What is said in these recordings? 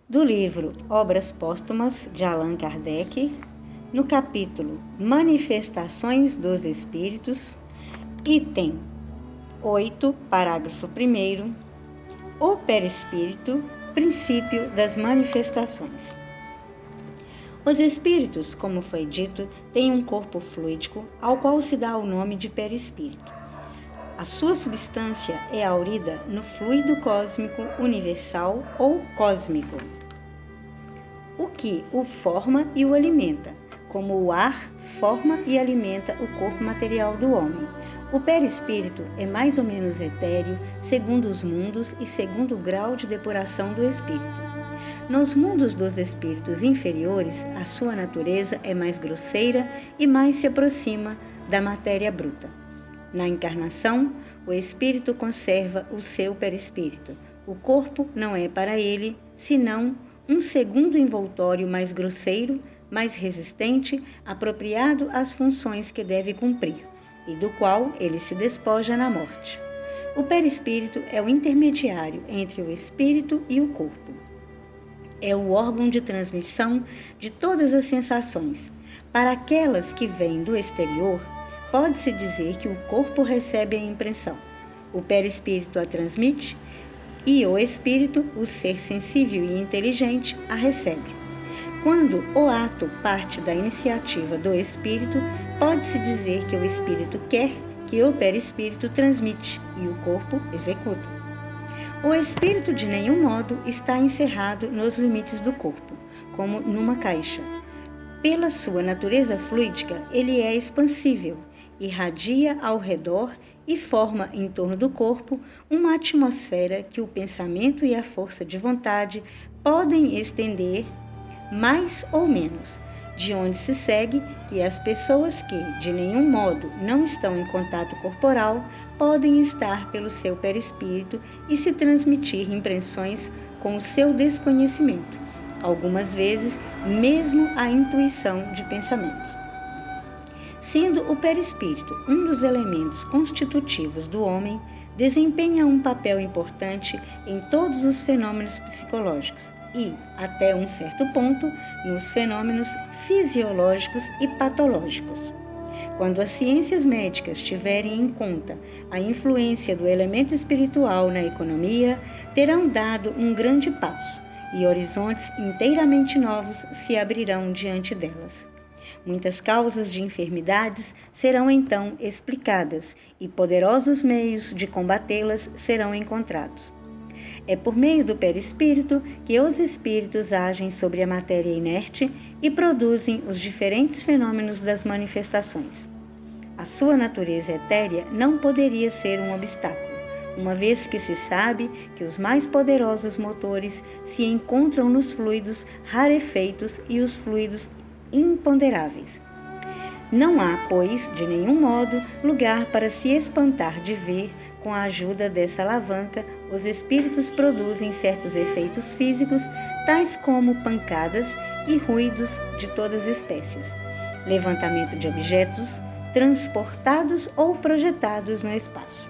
do livro Obras Póstumas de Allan Kardec, no capítulo Manifestações dos Espíritos, item 8, parágrafo 1º, o perispírito, princípio das manifestações. Os espíritos, como foi dito, têm um corpo fluídico, ao qual se dá o nome de perispírito. A sua substância é aurida no fluido cósmico universal ou cósmico, o que o forma e o alimenta, como o ar forma e alimenta o corpo material do homem. O perispírito é mais ou menos etéreo, segundo os mundos e segundo o grau de depuração do espírito. Nos mundos dos espíritos inferiores, a sua natureza é mais grosseira e mais se aproxima da matéria bruta. Na encarnação, o espírito conserva o seu perispírito. O corpo não é para ele, senão um segundo envoltório mais grosseiro, mais resistente, apropriado às funções que deve cumprir, e do qual ele se despoja na morte. O perispírito é o intermediário entre o espírito e o corpo. É o órgão de transmissão de todas as sensações. Para aquelas que vêm do exterior, pode-se dizer que o corpo recebe a impressão, o perispírito a transmite e o espírito, o ser sensível e inteligente, a recebe. Quando o ato parte da iniciativa do espírito, pode-se dizer que o espírito quer que o perispírito transmite e o corpo executa. O espírito de nenhum modo está encerrado nos limites do corpo, como numa caixa. Pela sua natureza fluídica, ele é expansível, irradia ao redor e forma em torno do corpo uma atmosfera que o pensamento e a força de vontade podem estender mais ou menos, de onde se segue que as pessoas que, de nenhum modo, não estão em contato corporal, podem estar pelo seu perispírito e se transmitir impressões com o seu desconhecimento, algumas vezes mesmo a intuição de pensamentos. Sendo o perispírito um dos elementos constitutivos do homem, desempenha um papel importante em todos os fenômenos psicológicos e, até um certo ponto, nos fenômenos fisiológicos e patológicos. Quando as ciências médicas tiverem em conta a influência do elemento espiritual na economia, terão dado um grande passo e horizontes inteiramente novos se abrirão diante delas. Muitas causas de enfermidades serão então explicadas e poderosos meios de combatê-las serão encontrados. É por meio do perispírito que os espíritos agem sobre a matéria inerte e produzem os diferentes fenômenos das manifestações. A sua natureza etérea não poderia ser um obstáculo, uma vez que se sabe que os mais poderosos motores se encontram nos fluidos rarefeitos e os fluidos imponderáveis. Não há, pois, de nenhum modo, lugar para se espantar de ver, com a ajuda dessa alavanca, os espíritos produzem certos efeitos físicos, tais como pancadas e ruídos de todas as espécies, levantamento de objetos transportados ou projetados no espaço.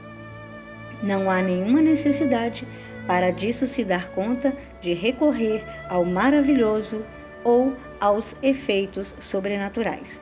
Não há nenhuma necessidade para disso se dar conta de recorrer ao maravilhoso ou aos efeitos sobrenaturais.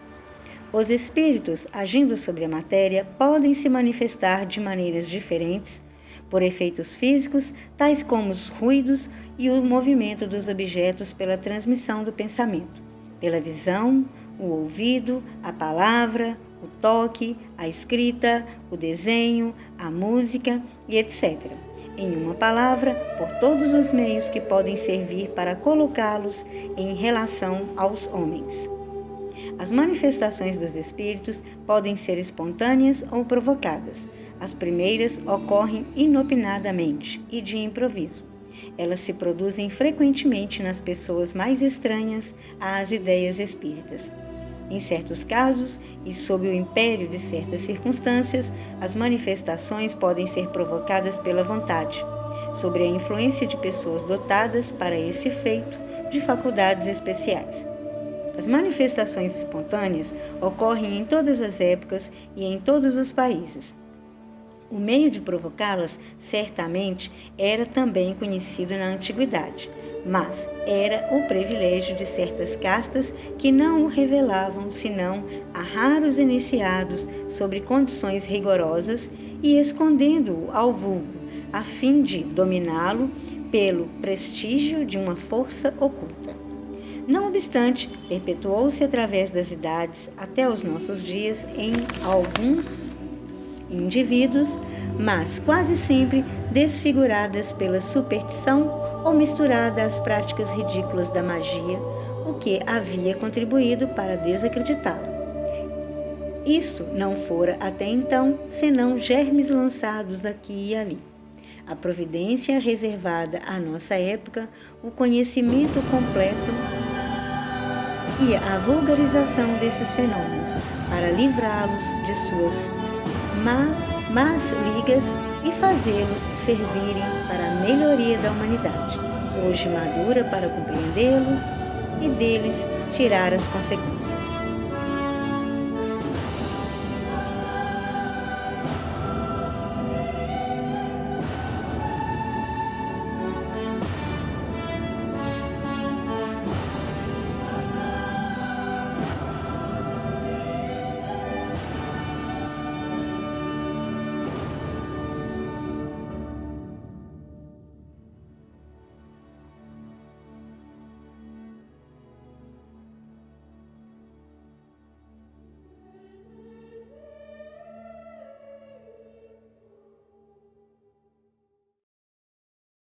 Os espíritos, agindo sobre a matéria, podem se manifestar de maneiras diferentes, por efeitos físicos, tais como os ruídos e o movimento dos objetos pela transmissão do pensamento, pela visão, o ouvido, a palavra, o toque, a escrita, o desenho, a música e etc. Em uma palavra, por todos os meios que podem servir para colocá-los em relação aos homens. As manifestações dos espíritos podem ser espontâneas ou provocadas. As primeiras ocorrem inopinadamente e de improviso. Elas se produzem frequentemente nas pessoas mais estranhas às ideias espíritas. Em certos casos, e sob o império de certas circunstâncias, as manifestações podem ser provocadas pela vontade, sob a influência de pessoas dotadas para esse efeito de faculdades especiais. As manifestações espontâneas ocorrem em todas as épocas e em todos os países. O meio de provocá-las, certamente, era também conhecido na antiguidade. mas era o privilégio de certas castas que não o revelavam senão a raros iniciados sobre condições rigorosas e escondendo-o ao vulgo, a fim de dominá-lo pelo prestígio de uma força oculta. Não obstante, perpetuou-se através das idades até os nossos dias em alguns indivíduos, mas quase sempre desfiguradas pela superstição ou misturada às práticas ridículas da magia, o que havia contribuído para desacreditá-lo. Isso não fora até então senão germes lançados aqui e ali. A providência reservada à nossa época, o conhecimento completo e a vulgarização desses fenômenos, para livrá-los de suas más ligas e fazê-los servirem para a melhoria da humanidade, hoje madura para compreendê-los e deles tirar as consequências.